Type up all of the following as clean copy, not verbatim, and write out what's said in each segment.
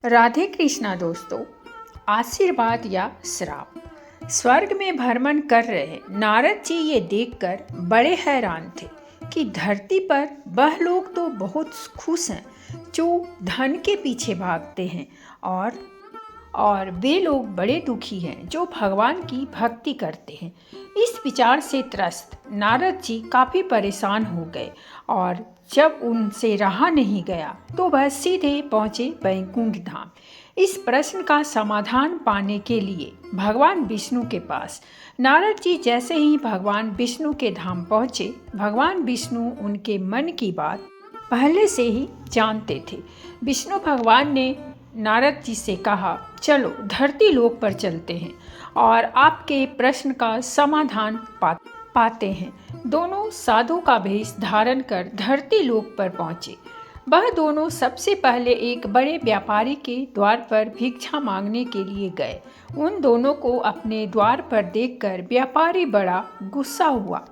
राधे कृष्णा दोस्तों। आशीर्वाद या श्राप। स्वर्ग में भ्रमण कर रहे नारद जी ये देखकर बड़े हैरान थे कि धरती पर वह लोग तो बहुत खुश हैं जो धन के पीछे भागते हैं और वे लोग बड़े दुखी हैं जो भगवान की भक्ति करते हैं। इस विचार से त्रस्त नारद जी काफ़ी परेशान हो गए और जब उनसे रहा नहीं गया तो वह सीधे पहुँचे वैकुंठ धाम। इस प्रश्न का समाधान पाने के लिए भगवान विष्णु के पास नारद जी जैसे ही भगवान विष्णु के धाम पहुँचे, भगवान विष्णु उनके मन की बात पहले से ही जानते थे। विष्णु भगवान ने नारद जी से कहा, चलो धरती लोक पर चलते हैं और आपके प्रश्न का समाधान पाते हैं। दोनों साधु का वेश धारण कर धरती लोक पर पहुँचे। वह दोनों सबसे पहले एक बड़े व्यापारी के द्वार पर भिक्षा मांगने के लिए गए। उन दोनों को अपने द्वार पर देखकर व्यापारी बड़ा गुस्सा हुआ,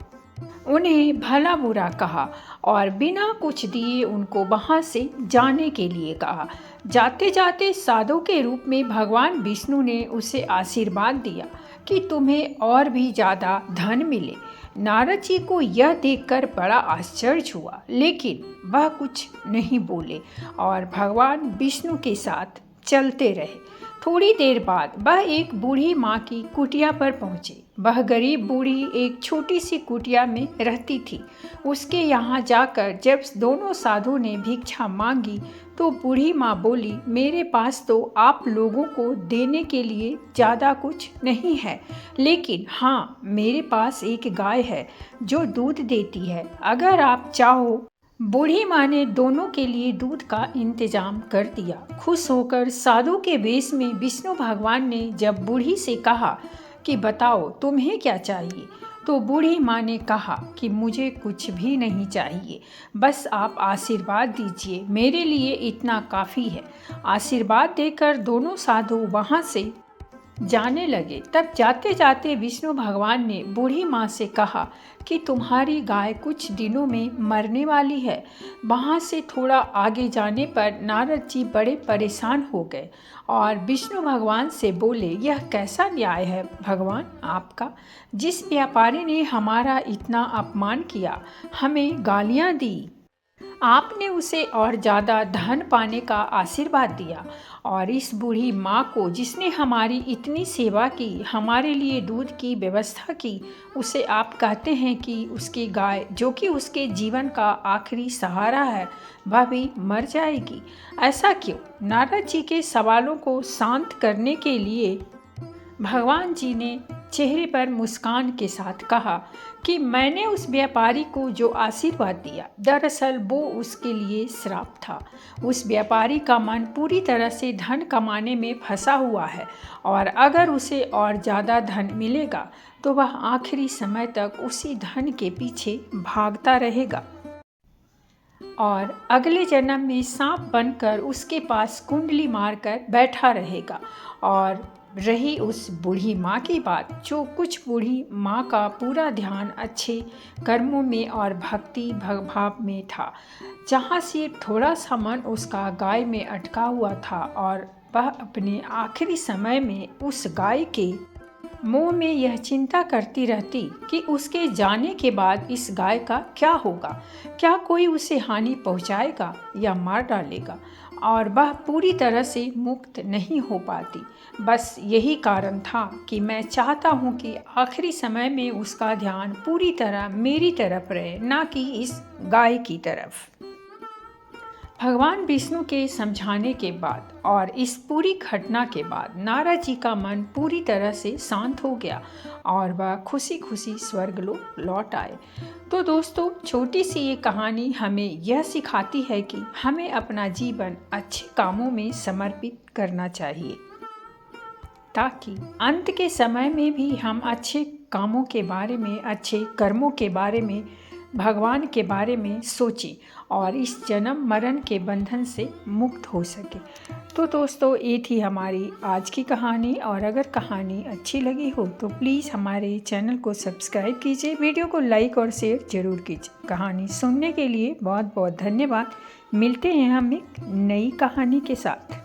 उन्हें भला बुरा कहा और बिना कुछ दिए उनको वहां से जाने के लिए कहा। जाते जाते साधु के रूप में भगवान विष्णु ने उसे आशीर्वाद दिया कि तुम्हें और भी ज़्यादा धन मिले। नारद जी को यह देखकर बड़ा आश्चर्य हुआ, लेकिन वह कुछ नहीं बोले और भगवान विष्णु के साथ चलते रहे। थोड़ी देर बाद वह एक बूढ़ी माँ की कुटिया पर पहुँचे। वह गरीब बूढ़ी एक छोटी सी कुटिया में रहती थी। उसके यहाँ जाकर जब दोनों साधु ने भिक्षा मांगी तो बूढ़ी माँ बोली, मेरे पास तो आप लोगों को देने के लिए ज़्यादा कुछ नहीं है, लेकिन हाँ, मेरे पास एक गाय है जो दूध देती है, अगर आप चाहो। बूढ़ी माँ ने दोनों के लिए दूध का इंतजाम कर दिया। खुश होकर साधु के वेश में विष्णु भगवान ने जब बूढ़ी से कहा कि बताओ तुम्हें क्या चाहिए, तो बूढ़ी माँ ने कहा कि मुझे कुछ भी नहीं चाहिए, बस आप आशीर्वाद दीजिए, मेरे लिए इतना काफ़ी है। आशीर्वाद देकर दोनों साधु वहाँ से जाने लगे। तब जाते जाते विष्णु भगवान ने बूढ़ी माँ से कहा कि तुम्हारी गाय कुछ दिनों में मरने वाली है। वहाँ से थोड़ा आगे जाने पर नारद जी बड़े परेशान हो गए और विष्णु भगवान से बोले, यह कैसा न्याय है भगवान आपका? जिस व्यापारी ने हमारा इतना अपमान किया, हमें गालियाँ दी, आपने उसे और ज़्यादा धन पाने का आशीर्वाद दिया, और इस बूढ़ी माँ को जिसने हमारी इतनी सेवा की, हमारे लिए दूध की व्यवस्था की, उसे आप कहते हैं कि उसकी गाय जो कि उसके जीवन का आखिरी सहारा है वह भी मर जाएगी। ऐसा क्यों? नारद जी के सवालों को शांत करने के लिए भगवान जी ने चेहरे पर मुस्कान के साथ कहा कि मैंने उस व्यापारी को जो आशीर्वाद दिया, दरअसल वो उसके लिए श्राप था। उस व्यापारी का मन पूरी तरह से धन कमाने में फंसा हुआ है और अगर उसे और ज़्यादा धन मिलेगा तो वह आखिरी समय तक उसी धन के पीछे भागता रहेगा और अगले जन्म में सांप बनकर उसके पास कुंडली मारकर बैठा रहेगा। और रही उस बूढ़ी माँ की बात, जो कुछ बूढ़ी माँ का पूरा ध्यान अच्छे कर्मों में और भक्ति भाव में था, जहाँ सिर्फ थोड़ा सा मन उसका गाय में अटका हुआ था और वह अपने आखिरी समय में उस गाय के मुँह में यह चिंता करती रहती कि उसके जाने के बाद इस गाय का क्या होगा, क्या कोई उसे हानि पहुंचाएगा या मार डालेगा, और वह पूरी तरह से मुक्त नहीं हो पाती। बस यही कारण था कि मैं चाहता हूँ कि आखिरी समय में उसका ध्यान पूरी तरह मेरी तरफ रहे, ना कि इस गाय की तरफ। भगवान विष्णु के समझाने के बाद और इस पूरी घटना के बाद नारद जी का मन पूरी तरह से शांत हो गया और वह खुशी खुशी स्वर्गलोक लौट आए। तो दोस्तों, छोटी सी ये कहानी हमें यह सिखाती है कि हमें अपना जीवन अच्छे कामों में समर्पित करना चाहिए, ताकि अंत के समय में भी हम अच्छे कामों के बारे में, अच्छे कर्मों के बारे में, भगवान के बारे में सोचें और इस जन्म मरण के बंधन से मुक्त हो सके। तो दोस्तों, ये थी हमारी आज की कहानी, और अगर कहानी अच्छी लगी हो तो प्लीज़ हमारे चैनल को सब्सक्राइब कीजिए, वीडियो को लाइक और शेयर ज़रूर कीजिए। कहानी सुनने के लिए बहुत बहुत धन्यवाद। मिलते हैं हम एक नई कहानी के साथ।